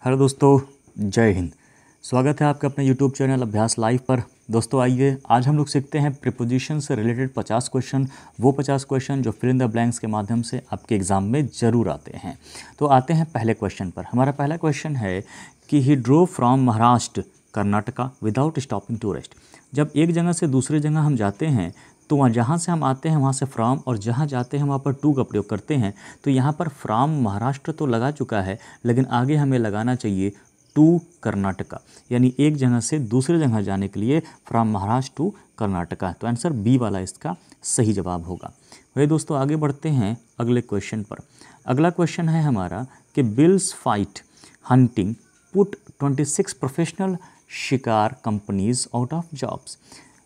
Hello दोस्तों, जय हिंद। स्वागत है आपका अपने यूट्यूब चैनल अभ्यास लाइव पर। दोस्तों आइए आज हम लोग सीखते हैं प्रीपोजिशन से रिलेटेड 50 क्वेश्चन। वो 50 क्वेश्चन जो फिल इन द ब्लैंक्स के माध्यम से आपके एग्ज़ाम में ज़रूर आते हैं। तो आते हैं पहले क्वेश्चन पर। हमारा पहला क्वेश्चन है कि he drove from Maharashtra Karnataka without stopping to rest. जब एक जगह से दूसरी जगह हम जाते हैं तो वहाँ जहाँ से हम आते हैं वहाँ से फ्रॉम, और जहाँ जाते हैं वहाँ पर टू का प्रयोग करते हैं। तो यहाँ पर फ्रॉम महाराष्ट्र तो लगा चुका है, लेकिन आगे हमें लगाना चाहिए टू कर्नाटका, यानी एक जगह से दूसरी जगह जाने के लिए फ्रॉम महाराष्ट्र टू कर्नाटका। तो आंसर बी वाला इसका सही जवाब होगा। वही दोस्तों आगे बढ़ते हैं अगले क्वेश्चन पर। अगला क्वेश्चन है हमारा कि bills fight hunting put 26 professional शिकार companies out of jobs.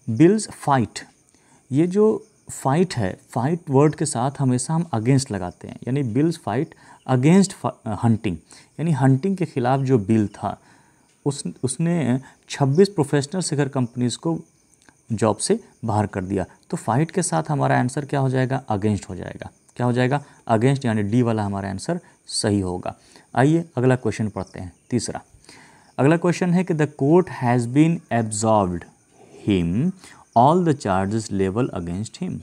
Bills fight, ये जो फाइट है, फाइट वर्ड के साथ हमेशा हम अगेंस्ट लगाते हैं, यानी बिल्स फाइट अगेंस्ट हंटिंग, यानी हंटिंग के खिलाफ जो बिल था उसने 26 प्रोफेशनल शिकार कंपनीज़ को जॉब से बाहर कर दिया। तो फाइट के साथ हमारा आंसर क्या हो जाएगा? अगेंस्ट हो जाएगा। क्या हो जाएगा? अगेंस्ट, यानी डी वाला हमारा आंसर सही होगा। आइए अगला क्वेश्चन पढ़ते हैं, तीसरा। अगला क्वेश्चन है कि the court has been absorbed him all the charges level against him.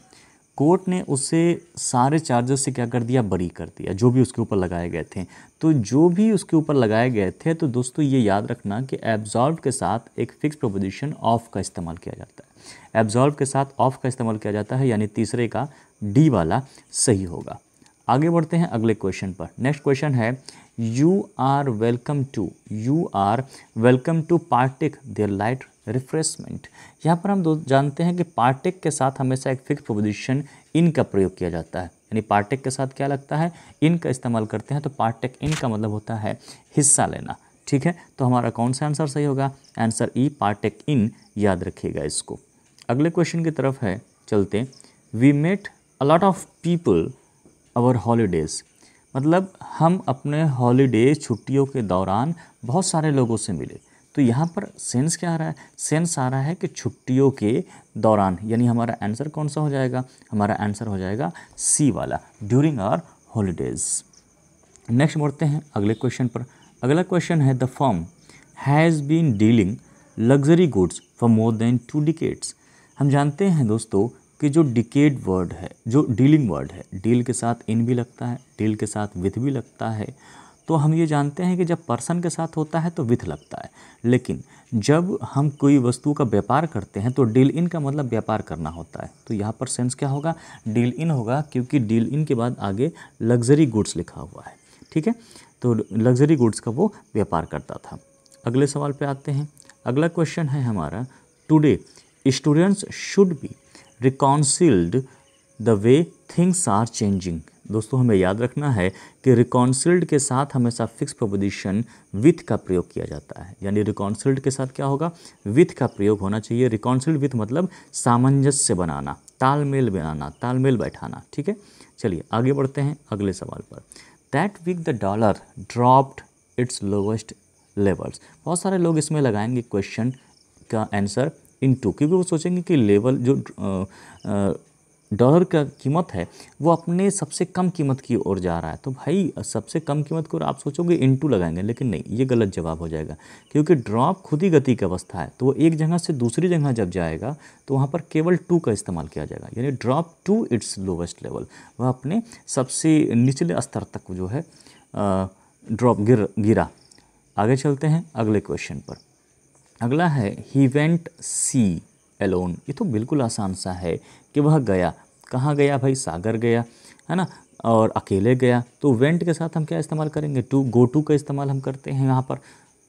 Court ने उसे सारे चार्जेस से क्या कर दिया? बरी कर दिया, जो भी उसके ऊपर लगाए गए थे। तो जो भी उसके ऊपर लगाए गए थे, तो दोस्तों ये याद रखना कि एब्जॉर्ब के साथ एक फिक्स प्रीपोजिशन ऑफ का इस्तेमाल किया जाता है। एब्जॉर्ब के साथ ऑफ का इस्तेमाल किया जाता है, यानी तीसरे का डी वाला सही होगा। आगे बढ़ते हैं अगले क्वेश्चन पर। नेक्स्ट क्वेश्चन है you are welcome to partake their light refreshment. यहाँ पर हम जानते हैं कि पार्टेक के साथ हमेशा एक फिक्स प्रीपोजिशन इन का प्रयोग किया जाता है, यानी पार्टेक के साथ क्या लगता है? इन का इस्तेमाल करते हैं। तो पार्टेक इन का मतलब होता है हिस्सा लेना। ठीक है, तो हमारा कौन सा आंसर सही होगा? आंसर ई, पार्टेक इन, याद रखिएगा इसको। अगले क्वेश्चन की तरफ है चलते। We met a lot of people our holidays, मतलब हम अपने हॉलीडे छुट्टियों के दौरान बहुत सारे लोगों से मिले। तो यहाँ पर सेंस क्या आ रहा है? सेंस आ रहा है कि छुट्टियों के दौरान, यानी हमारा आंसर कौन सा हो जाएगा? हमारा आंसर हो जाएगा सी वाला, ड्यूरिंग आवर हॉलीडेज़। नेक्स्ट बढ़ते हैं अगले क्वेश्चन पर। अगला क्वेश्चन है the firm has been dealing luxury goods for more than 2 decades. हम जानते हैं दोस्तों कि जो डिकेड वर्ड है, जो डीलिंग वर्ड है, डील के साथ इन भी लगता है, डील के साथ विथ भी लगता है। तो हम ये जानते हैं कि जब पर्सन के साथ होता है तो विथ लगता है, लेकिन जब हम कोई वस्तु का व्यापार करते हैं तो डील इन का मतलब व्यापार करना होता है। तो यहाँ पर सेंस क्या होगा? डील इन होगा, क्योंकि डील इन के बाद आगे लग्जरी गुड्स लिखा हुआ है। ठीक है, तो लग्जरी गुड्स का वो व्यापार करता था। अगले सवाल पे आते हैं। अगला क्वेश्चन है हमारा today students should be reconciled the way things are changing. दोस्तों हमें याद रखना है कि रिकॉन्सिल्ड के साथ हमेशा फिक्स प्रीपोजिशन विथ का प्रयोग किया जाता है, यानी रिकॉन्सिल्ड के साथ क्या होगा? विथ का प्रयोग होना चाहिए। रिकॉन्सिल्ड विथ मतलब सामंजस्य बनाना, तालमेल बनाना, तालमेल बैठाना। ठीक है, चलिए आगे बढ़ते हैं अगले सवाल पर। That week the dollar dropped its lowest levels. बहुत सारे लोग इसमें लगाएंगे क्वेश्चन का आंसर इनटू, क्योंकि वो सोचेंगे कि लेवल जो डॉलर का कीमत है वो अपने सबसे कम कीमत की ओर जा रहा है। तो भाई सबसे कम कीमत की ओर आप सोचोगे इनटू लगाएंगे, लेकिन नहीं, ये गलत जवाब हो जाएगा, क्योंकि ड्रॉप खुद ही गति की अवस्था है। तो वो एक जगह से दूसरी जगह जब जाएगा तो वहाँ पर केवल टू का इस्तेमाल किया जाएगा, यानी drop to its lowest level, वह अपने सबसे निचले स्तर तक जो है ड्रॉप गिरा। आगे चलते हैं अगले क्वेश्चन पर। अगला है ही वेंट सी एलोन। ये तो बिल्कुल आसान सा है कि वह गया। कहाँ गया भाई? सागर गया, है ना, और अकेले गया। तो वेंट के साथ हम क्या इस्तेमाल करेंगे? टू, गो टू का इस्तेमाल हम करते हैं यहाँ पर।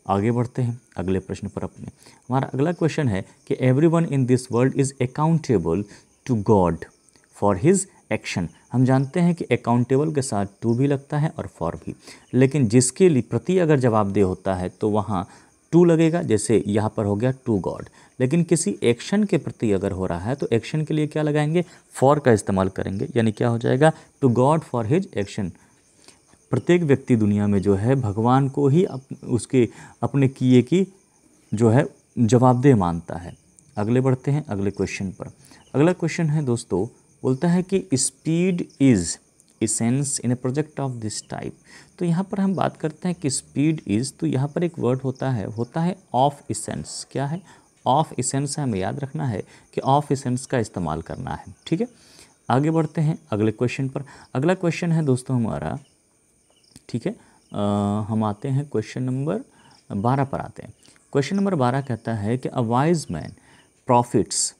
आगे बढ़ते हैं अगले प्रश्न पर अपने। हमारा अगला क्वेश्चन है कि everyone in this world is accountable to God for his action. हम जानते हैं कि अकाउंटेबल के साथ टू भी लगता है और फॉर भी, लेकिन जिसके लिए प्रति अगर जवाबदेह होता है तो वहाँ टू लगेगा, जैसे यहाँ पर हो गया टू गॉड। लेकिन किसी एक्शन के प्रति अगर हो रहा है तो एक्शन के लिए क्या लगाएंगे? फॉर का इस्तेमाल करेंगे, यानी क्या हो जाएगा? To God for his action. प्रत्येक व्यक्ति दुनिया में जो है भगवान को ही उसके अपने किए की जो है जवाबदेह मानता है। अगले बढ़ते हैं अगले क्वेश्चन पर। अगला क्वेश्चन है दोस्तों, बोलता है कि speed is essence in A project of this type. तो यहाँ पर हम बात करते हैं कि स्पीड इज़, तो यहाँ पर एक वर्ड होता है ऑफ इसेंस। क्या है? ऑफ इसेंस है, हमें याद रखना है कि ऑफ इसेंस का इस्तेमाल करना है। ठीक है, आगे बढ़ते हैं अगले क्वेश्चन पर। अगला क्वेश्चन है दोस्तों हमारा, ठीक है, हम आते हैं क्वेश्चन नंबर 12 पर आते हैं। क्वेश्चन नंबर 12 कहता है कि a wise man profits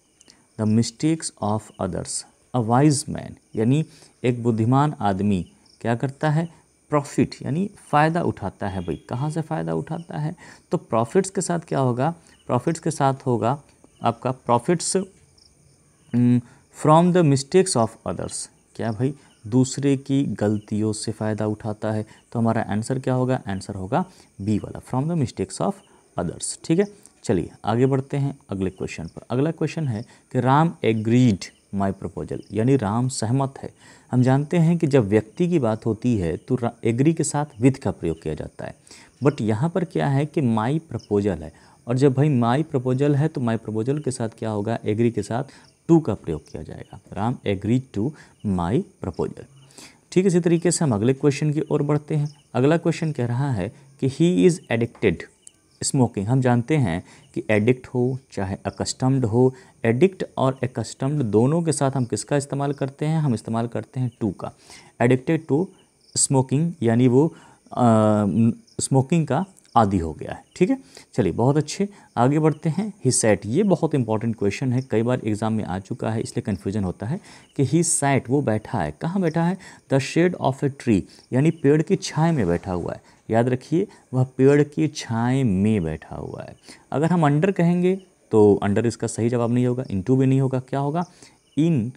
the mistakes of others. A wise man यानी एक बुद्धिमान आदमी क्या करता है? प्रॉफिट यानी फ़ायदा उठाता है। भाई कहाँ से फ़ायदा उठाता है? तो प्रॉफिट्स के साथ क्या होगा? प्रॉफिट्स के साथ होगा आपका profits from the mistakes of others. क्या भाई? दूसरे की गलतियों से फ़ायदा उठाता है। तो हमारा आंसर क्या होगा? आंसर होगा बी वाला, from the mistakes of others. ठीक है, चलिए आगे बढ़ते हैं अगले क्वेश्चन पर। अगला क्वेश्चन है कि राम एग्रीड माई प्रपोजल, यानी राम सहमत है। हम जानते हैं कि जब व्यक्ति की बात होती है तो एग्री के साथ विद का प्रयोग किया जाता है, बट यहाँ पर क्या है कि माई प्रपोजल है, और जब भाई माई प्रपोजल है तो माई प्रपोजल के साथ क्या होगा? एग्री के साथ टू का प्रयोग किया जाएगा। Ram agreed to my proposal. ठीक है, इसी तरीके से हम अगले क्वेश्चन की ओर बढ़ते हैं। अगला क्वेश्चन कह रहा है कि ही इज़ एडिक्टेड स्मोकिंग। हम जानते हैं कि एडिक्ट हो चाहे अकस्टम्ड हो, एडिक्ट और अकस्टम्ड दोनों के साथ हम किसका इस्तेमाल करते हैं? हम इस्तेमाल करते हैं टू का। एडिक्टेड टू स्मोकिंग यानी वो स्मोकिंग का आदि हो गया है। ठीक है, चलिए बहुत अच्छे, आगे बढ़ते हैं। ही सैट, ये बहुत इंपॉर्टेंट क्वेश्चन है, कई बार एग्जाम में आ चुका है, इसलिए कन्फ्यूजन होता है कि ही सैट वो बैठा है। कहाँ बैठा है? The shade of a tree, यानी पेड़ की छाया में बैठा हुआ है। याद रखिए, वह पेड़ की छाया में बैठा हुआ है। अगर हम अंडर कहेंगे तो अंडर इसका सही जवाब नहीं होगा, इनटू भी नहीं होगा, क्या होगा? In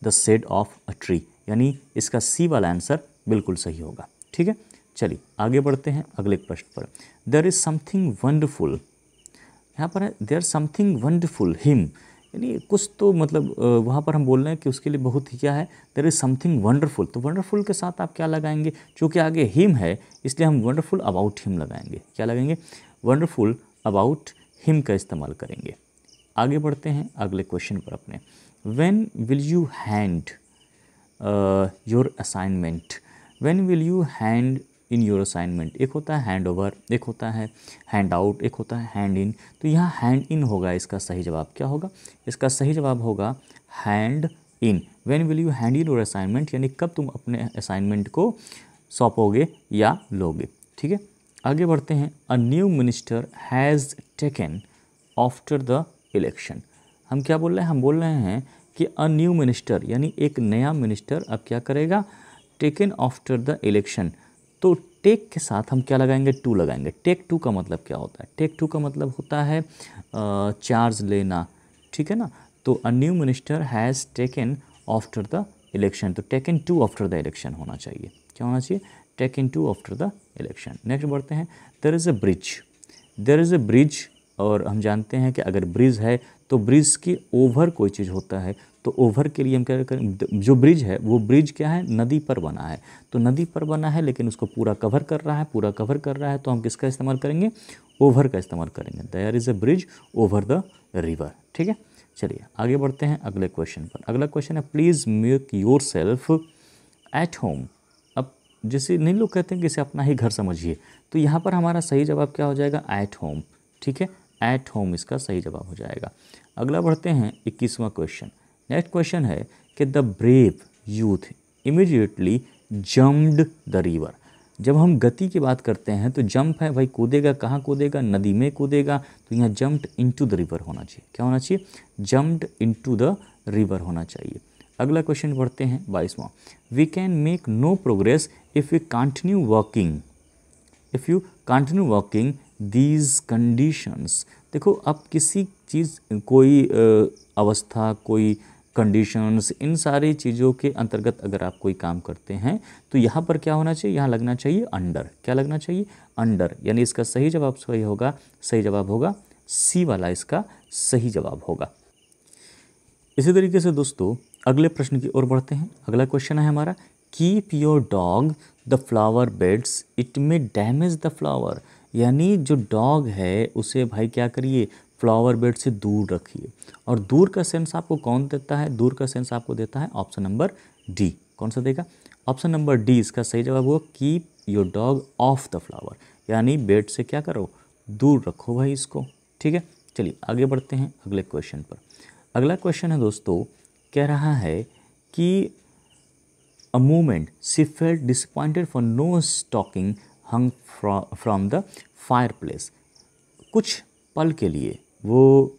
the shade of a tree, यानी इसका सी वाला आंसर बिल्कुल सही होगा। ठीक है, चलिए आगे बढ़ते हैं अगले प्रश्न पर। देयर इज़ समथिंग वंडरफुल, यहाँ पर है देयर समथिंग वंडरफुल हिम, यानी कुछ तो मतलब वहाँ पर हम बोल रहे हैं कि उसके लिए बहुत ही क्या है? There is something wonderful. तो वंडरफुल के साथ आप क्या लगाएंगे? चूँकि आगे हिम है इसलिए हम वंडरफुल अबाउट हिम लगाएंगे। क्या लगाएंगे? वंडरफुल अबाउट हिम का इस्तेमाल करेंगे। आगे बढ़ते हैं अगले क्वेश्चन पर अपने। When will you hand your assignment, when will you hand in your assignment. एक होता है हैंड ओवर, एक होता है हैंड आउट, एक होता है हैंड इन। तो यहाँ हैंड इन होगा इसका सही जवाब। क्या होगा? इसका सही जवाब होगा hand in. When will you hand in your assignment, यानी कब तुम अपने असाइनमेंट को सौंपोगे या लोगे। ठीक है, आगे बढ़ते हैं। अ new minister has taken after the election. हम क्या बोल रहे हैं? हम बोल रहे हैं कि अ न्यू मिनिस्टर यानी एक नया मिनिस्टर अब क्या करेगा? Taken after the election. तो टेक के साथ हम क्या लगाएंगे? टू लगाएंगे। टेक टू का मतलब क्या होता है? टेक टू का मतलब होता है चार्ज लेना। ठीक है ना, तो a new minister has taken after the election, तो taken to after the election होना चाहिए। क्या होना चाहिए? Taken to after the election. Next बढ़ते हैं। There is a bridge, there is a bridge, और हम जानते हैं कि अगर ब्रिज है तो ब्रिज के ओवर कोई चीज़ होता है, तो ओवर के लिए हम क्या करें? जो ब्रिज है वो ब्रिज क्या है? नदी पर बना है, तो नदी पर बना है लेकिन उसको पूरा कवर कर रहा है, पूरा कवर कर रहा है, तो हम किसका इस्तेमाल करेंगे? ओवर का इस्तेमाल करेंगे। There is a bridge over the river. ठीक है, चलिए आगे बढ़ते हैं अगले क्वेश्चन पर। अगला क्वेश्चन है please make your self at home. अब जैसे नहीं लोग कहते हैं कि इसे अपना ही घर समझिए, तो यहाँ पर हमारा सही जवाब क्या हो जाएगा? At home. ठीक है, एट होम इसका सही जवाब हो जाएगा। अगला बढ़ते हैं 21वां क्वेश्चन। नेक्स्ट क्वेश्चन है कि the brave youth immediately jumped the river. जब हम गति की बात करते हैं तो जंप है भाई, कूदेगा। कहाँ कूदेगा? नदी में कूदेगा, तो यहाँ जम्प्ड इनटू द रिवर होना चाहिए। क्या होना चाहिए? जम्प्ड इनटू द रिवर होना चाहिए। अगला क्वेश्चन पढ़ते हैं 22वां। We can make no progress if we continue working, if you continue working these conditions. देखो, अब किसी चीज़ कोई अवस्था, कोई कंडीशंस, इन सारी चीज़ों के अंतर्गत अगर आप कोई काम करते हैं तो यहाँ पर क्या होना चाहिए? यहाँ लगना चाहिए अंडर। क्या लगना चाहिए? अंडर, यानी इसका सही जवाब सही होगा, सही जवाब होगा सी वाला, इसका सही जवाब होगा। इसी तरीके से दोस्तों अगले प्रश्न की ओर बढ़ते हैं। अगला क्वेश्चन है हमारा, keep your dog the flower beds it may damage the flower. यानी जो डॉग है उसे भाई क्या करिए? फ्लावर बेड से दूर रखिए। और दूर का सेंस आपको कौन देता है? दूर का सेंस आपको देता है ऑप्शन नंबर डी। कौन सा देगा? ऑप्शन नंबर डी इसका सही जवाब होगा keep your dog of the flower, यानी बेड से क्या करो, दूर रखो भाई इसको। ठीक है, चलिए आगे बढ़ते हैं अगले क्वेश्चन पर। अगला क्वेश्चन है दोस्तों, कह रहा है कि A moment she felt disappointed for no stocking hung from the fireplace. कुछ पल के लिए वो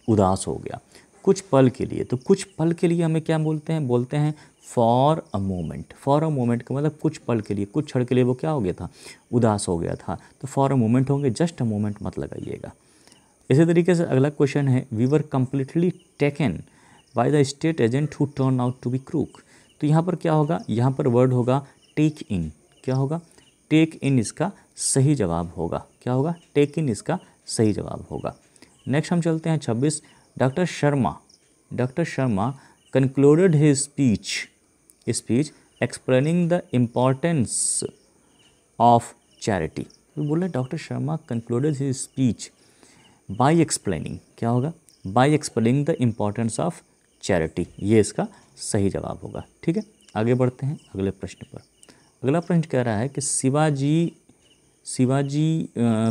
उदास हो गया, कुछ पल के लिए। तो कुछ पल के लिए हमें क्या बोलते हैं, बोलते हैं for a moment. For a moment का मतलब कुछ पल के लिए, कुछ क्षण के लिए वो क्या हो गया था, उदास हो गया था। तो फॉर अ मोमेंट होंगे, जस्ट अ मोमेंट मत लगाइएगा। इसी तरीके से अगला क्वेश्चन है, we were completely taken by the state agent who turn out to be crook. तो यहाँ पर क्या होगा, यहाँ पर वर्ड होगा टेक इन। क्या होगा, टेक इन इसका सही जवाब होगा। क्या होगा, टेक इन इसका सही जवाब होगा। नेक्स्ट हम चलते हैं 26। Doctor Sharma concluded his speech explaining the importance of charity. तो बोले doctor Sharma concluded his speech by explaining. क्या होगा, by explaining the importance of charity, ये इसका सही जवाब होगा। ठीक है, आगे बढ़ते हैं अगले प्रश्न पर। अगला प्रश्न कह रहा है कि शिवाजी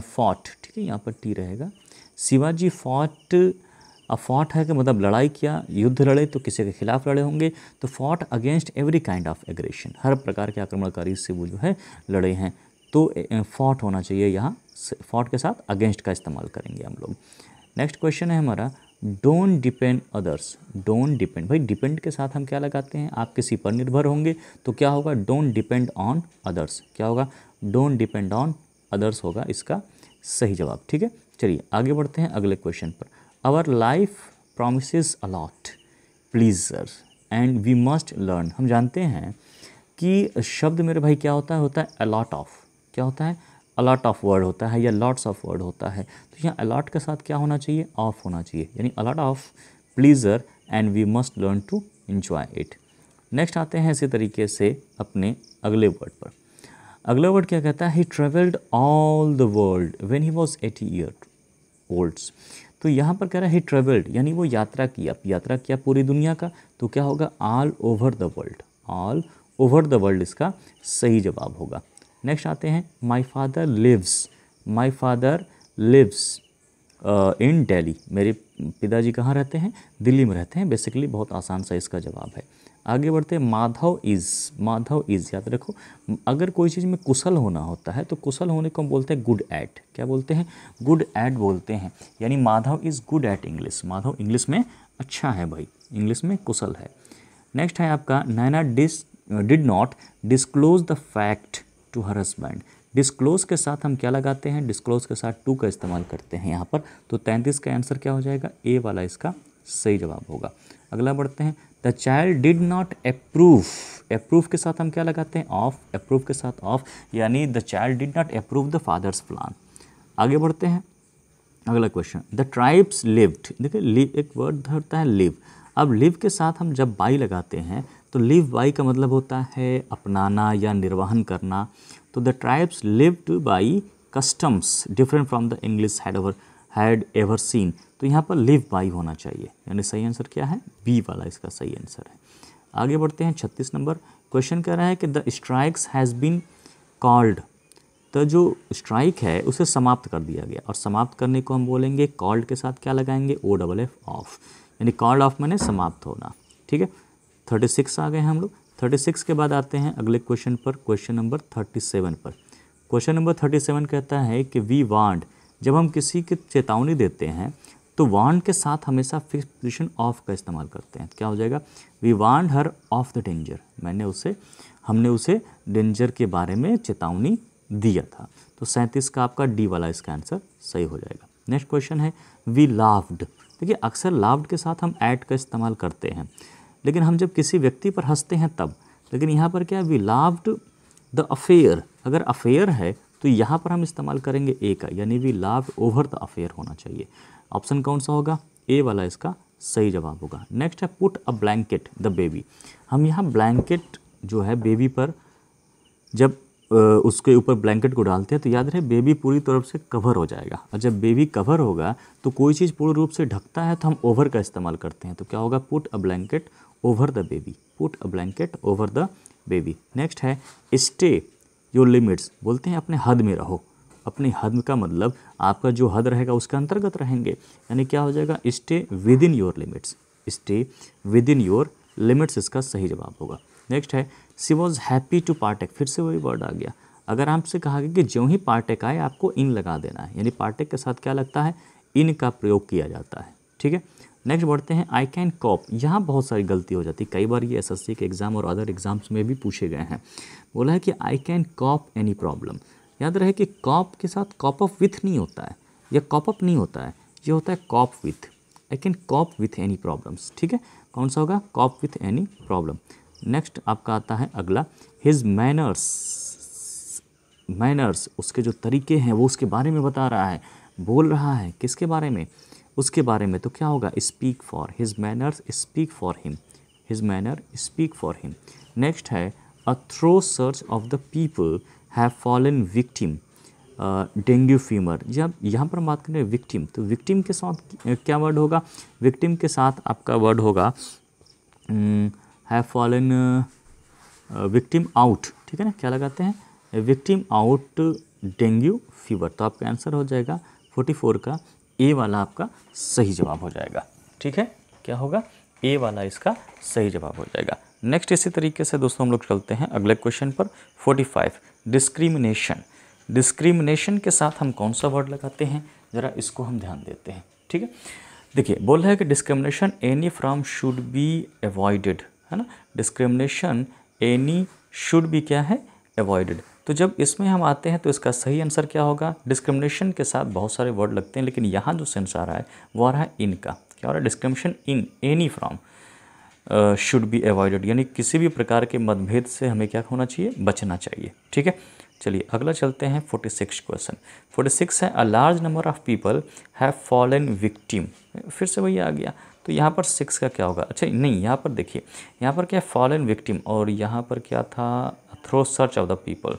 फॉट, ठीक है यहाँ पर टी रहेगा, शिवाजी फॉट। अब फॉट है कि मतलब लड़ाई किया, युद्ध लड़े तो किसी के खिलाफ लड़े होंगे। तो fought against every kind of aggression, हर प्रकार के आक्रमणकारी से वो जो है लड़े हैं। तो फॉट होना चाहिए, यहाँ फॉट के साथ अगेंस्ट का इस्तेमाल करेंगे हम लोग। नेक्स्ट क्वेश्चन है हमारा, don't depend others. Don't depend, भाई डिपेंड के साथ हम क्या लगाते हैं, आप किसी पर निर्भर होंगे तो क्या होगा, डोंट डिपेंड ऑन अदर्स। क्या होगा, डोंट डिपेंड ऑन अदर्स होगा इसका सही जवाब। ठीक है, चलिए आगे बढ़ते हैं अगले क्वेश्चन पर। Our life promises a lot pleasure and we must learn. हम जानते हैं कि शब्द मेरे भाई क्या होता है अ लॉट ऑफ। क्या होता है, अलॉट ऑफ वर्ड होता है या लॉट्स ऑफ वर्ड होता है। तो यहाँ अलॉट के साथ क्या होना चाहिए, ऑफ होना चाहिए, यानी a lot of pleasure and we must learn to enjoy it. Next आते हैं इसी तरीके से अपने अगले वर्ड पर। अगला वर्ड क्या कहता है, he travelled all the world when he was 80 year olds. तो यहाँ पर कह रहा है ही ट्रेवल्ड, यानी वो यात्रा किया पूरी दुनिया का। तो क्या होगा, all over the world. All over the world इसका सही जवाब होगा। नेक्स्ट आते हैं, my father lives in Delhi. मेरे पिताजी कहाँ रहते हैं, दिल्ली में रहते हैं। बेसिकली बहुत आसान सा इसका जवाब है। आगे बढ़ते हैं, माधव इज़। याद रखो, अगर कोई चीज़ में कुशल होना होता है तो कुशल होने को हम बोलते हैं गुड एट। क्या बोलते हैं, गुड एट बोलते हैं। यानी Madhav is good at English, Madhav English में अच्छा है भाई, इंग्लिश में कुशल है। नेक्स्ट है आपका, Naina did not disclose the fact to her husband. Disclose के साथ हम क्या लगाते हैं, डिस्क्लोज के साथ टू का इस्तेमाल करते हैं यहाँ पर। तो 33 का आंसर क्या हो जाएगा, ए वाला इसका सही जवाब होगा। अगला बढ़ते हैं, the child did not approve. Approve के साथ हम क्या लगाते हैं, ऑफ। अप्रूव के साथ ऑफ, यानी the child did not approve the father's plan. आगे बढ़ते हैं अगला क्वेश्चन, द ट्राइब्स लिव्ड। देखिए लिव एक वर्ड होता है लिव। अब लिव के साथ हम जब बाई लगाते हैं तो लिव बाई का मतलब होता है अपनाना या निर्वहन करना। तो the tribes lived by customs different from the English had ever seen. तो यहाँ पर लिव बाई होना चाहिए, यानी सही आंसर क्या है, बी वाला इसका सही आंसर है। आगे बढ़ते हैं 36 नंबर क्वेश्चन कह रहा है कि the strikes has been called. तो जो स्ट्राइक है उसे समाप्त कर दिया गया, और समाप्त करने को हम बोलेंगे कॉल्ड के साथ क्या लगाएंगे, OFF ऑफ, यानी कॉल्ड ऑफ माने समाप्त होना। ठीक है, 36 आ गए हैं हम लोग। 36 के बाद आते हैं अगले क्वेश्चन पर, क्वेश्चन नंबर 37 पर। क्वेश्चन नंबर 37 कहता है कि वी वांट। जब हम किसी की चेतावनी देते हैं तो वांट के साथ हमेशा फिक्स पोजीशन ऑफ का इस्तेमाल करते हैं। क्या हो जाएगा, we want her of the danger. हमने उसे डेंजर के बारे में चेतावनी दिया था। तो 37 का आपका डी वाला इसका आंसर सही हो जाएगा। नेक्स्ट क्वेश्चन है, वी लाफ्ड। देखिए अक्सर लाफ्ड के साथ हम एट का इस्तेमाल करते हैं, लेकिन हम जब किसी व्यक्ति पर हंसते हैं तब। लेकिन यहाँ पर क्या है, वी लाफ्ड द अफेयर। अगर अफेयर है तो यहाँ पर हम इस्तेमाल करेंगे ए का, यानी we laughed over the affair होना चाहिए। ऑप्शन कौन सा होगा, ए वाला इसका सही जवाब होगा। नेक्स्ट है, put a blanket the baby. हम यहाँ ब्लैंकेट जो है बेबी पर जब उसके ऊपर ब्लैंकेट को डालते हैं तो याद रहे बेबी पूरी तरफ से कवर हो जाएगा, और जब बेबी कवर होगा तो कोई चीज़ पूर्ण रूप से ढकता है तो हम ओवर का इस्तेमाल करते हैं। तो क्या होगा, put a blanket over the baby, put a blanket over the baby. Next है स्टे योर लिमिट्स, बोलते हैं अपने हद में रहो। अपनी हद का मतलब आपका जो हद रहेगा उसके अंतर्गत रहेंगे, यानी क्या हो जाएगा, stay within your limits, stay within your limits इसका सही जवाब होगा। नेक्स्ट है she was happy to partake, फिर से वही वर्ड आ गया। अगर आपसे कहा गया कि जो ही पार्टेक आए आपको इन लगा देना है, यानी पार्टेक के साथ क्या लगता है, इन का प्रयोग किया जाता है, ठीक है। नेक्स्ट बढ़ते हैं आई कैन कॉप, यहाँ बहुत सारी गलती हो जाती है, कई बार ये एसएससी के एग्ज़ाम और अदर एग्जाम्स में भी पूछे गए हैं। बोला है कि I can cop any problem, याद रहे कि कॉप के साथ कॉप अप विथ नहीं होता है, या कॉप अप नहीं होता है, ये होता है cop with. I can cop with any problems, ठीक है, कौन सा होगा, cop with any problem. Next आपका आता है अगला, हिज मैनर्स, मैनर्स उसके जो तरीके हैं वो उसके बारे में बता रहा है, बोल रहा है किसके बारे में, उसके बारे में, तो क्या होगा, speak for, his manners speak for him, his manner speak for him. Next है a thorough search of the people have fallen victim dengue fever. जब यहाँ पर हम बात करें विक्टिम, तो विक्टिम के साथ क्या वर्ड होगा, विक्टिम के साथ आपका वर्ड होगा हैव फॉलन विक्टिम आउट, ठीक है ना, क्या लगाते हैं, विक्टिम आउट डेंगू फीवर। तो आपका आंसर हो जाएगा 44 का ए वाला आपका सही जवाब हो जाएगा, ठीक है, क्या होगा, ए वाला इसका सही जवाब हो जाएगा। नेक्स्ट इसी तरीके से दोस्तों हम लोग चलते हैं अगले क्वेश्चन पर 45 डिस्क्रिमिनेशन। डिस्क्रिमिनेशन के साथ हम कौन सा वर्ड लगाते हैं, ज़रा इसको हम ध्यान देते हैं, ठीक है। देखिए बोल रहा है कि discrimination any from should be avoided, है ना, डिस्क्रिमिनेशन एनी शुड बी क्या है, अवॉइडेड। तो जब इसमें हम आते हैं तो इसका सही आंसर क्या होगा, डिस्क्रिमिनेशन के साथ बहुत सारे वर्ड लगते हैं, लेकिन यहाँ जो सेंस आ रहा है वो आ रहा है इन का, क्या हो रहा है, discrimination in any from should be avoided, यानी किसी भी प्रकार के मतभेद से हमें क्या होना चाहिए, बचना चाहिए, ठीक है। चलिए अगला चलते हैं 46 क्वेश्चन। 46 है अ large number of people have fallen victim, फिर से वही आ गया। तो यहाँ पर 6 का क्या होगा, अच्छा नहीं, यहाँ पर देखिए, यहाँ पर क्या है, फॉलन विक्टिम, और यहाँ पर क्या था, thorough search of the people,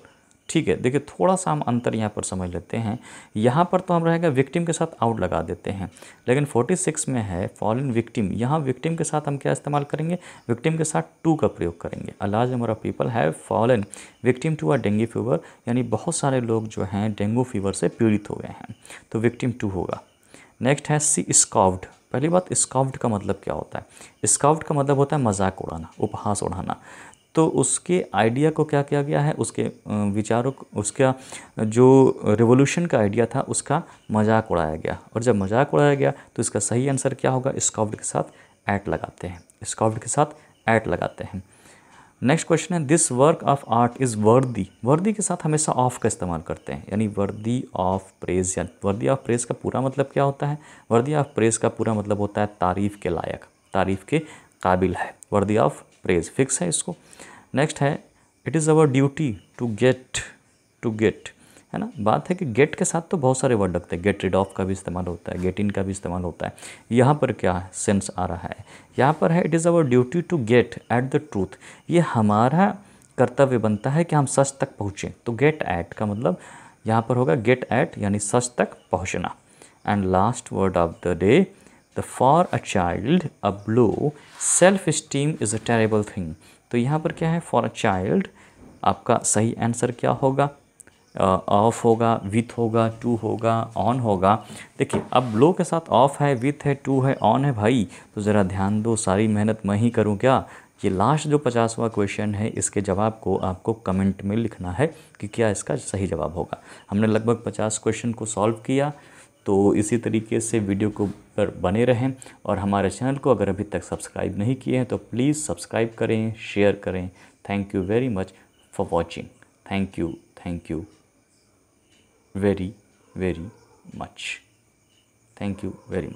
ठीक है। देखिए थोड़ा सा हम अंतर यहाँ पर समझ लेते हैं, यहाँ पर तो हम रहेगा विक्टिम के साथ आउट लगा देते हैं, लेकिन 46 में है फॉलन विक्टिम, यहाँ विक्टिम के साथ हम क्या इस्तेमाल करेंगे, विक्टिम के साथ टू का प्रयोग करेंगे। A large number of people have fallen victim to a dengue fever, यानी बहुत सारे लोग जो हैं डेंगू फीवर से पीड़ित हो गए हैं, तो विक्टिम टू होगा। नेक्स्ट है सी स्काउट। पहली बात, स्काउट का मतलब क्या होता है, स्काउट का मतलब होता है मजाक उड़ाना, उपहास उड़ाना। तो उसके आइडिया को क्या किया गया है, उसके विचारों को, उसका जो रिवोल्यूशन का आइडिया था उसका मजाक उड़ाया गया, और जब मजाक उड़ाया गया तो इसका सही आंसर क्या होगा, स्काउट के साथ एट लगाते हैं, स्काउट के साथ एट लगाते हैं। नेक्स्ट क्वेश्चन है this work of art is वर्दी। वर्दी के साथ हमेशा ऑफ का इस्तेमाल करते हैं, यानी वर्दी ऑफ प्रेज, या वर्दी ऑफ प्रेज का पूरा मतलब क्या होता है, वर्दी ऑफ प्रेज का पूरा मतलब होता है तारीफ़ के लायक, तारीफ़ के काबिल है, वर्दी ऑफ प्रेज फिक्स है इसको। नेक्स्ट है it is our duty to get, है ना, बात है कि गेट के साथ तो बहुत सारे वर्ड लगते हैं, गेट रिड ऑफ का भी इस्तेमाल होता है, गेट इन का भी इस्तेमाल होता है। यहाँ पर क्या सेंस आ रहा है, यहाँ पर है it is our duty to get at the truth, ये हमारा कर्तव्य बनता है कि हम सच तक पहुँचें, तो गेट एट का मतलब यहाँ पर होगा गेट एट, यानी सच तक पहुँचना। And last word of the day, the for a child a blow self esteem is a terrible thing. तो यहाँ पर क्या है, फॉर अ चाइल्ड, आपका सही आंसर क्या होगा, ऑफ होगा, विथ होगा, टू होगा, ऑन होगा। देखिए अब ब्लो के साथ ऑफ है, विथ है, टू है, ऑन है भाई, तो ज़रा ध्यान दो, सारी मेहनत मैं ही करूँ क्या। ये लास्ट जो 50वां क्वेश्चन है, इसके जवाब को आपको कमेंट में लिखना है कि क्या इसका सही जवाब होगा। हमने लगभग 50 क्वेश्चन को सॉल्व किया, तो इसी तरीके से वीडियो को पर बने रहें, और हमारे चैनल को अगर अभी तक सब्सक्राइब नहीं किए हैं तो प्लीज़ सब्सक्राइब करें, शेयर करें। Thank you very much for watching. Thank you very very much. Thank you very much.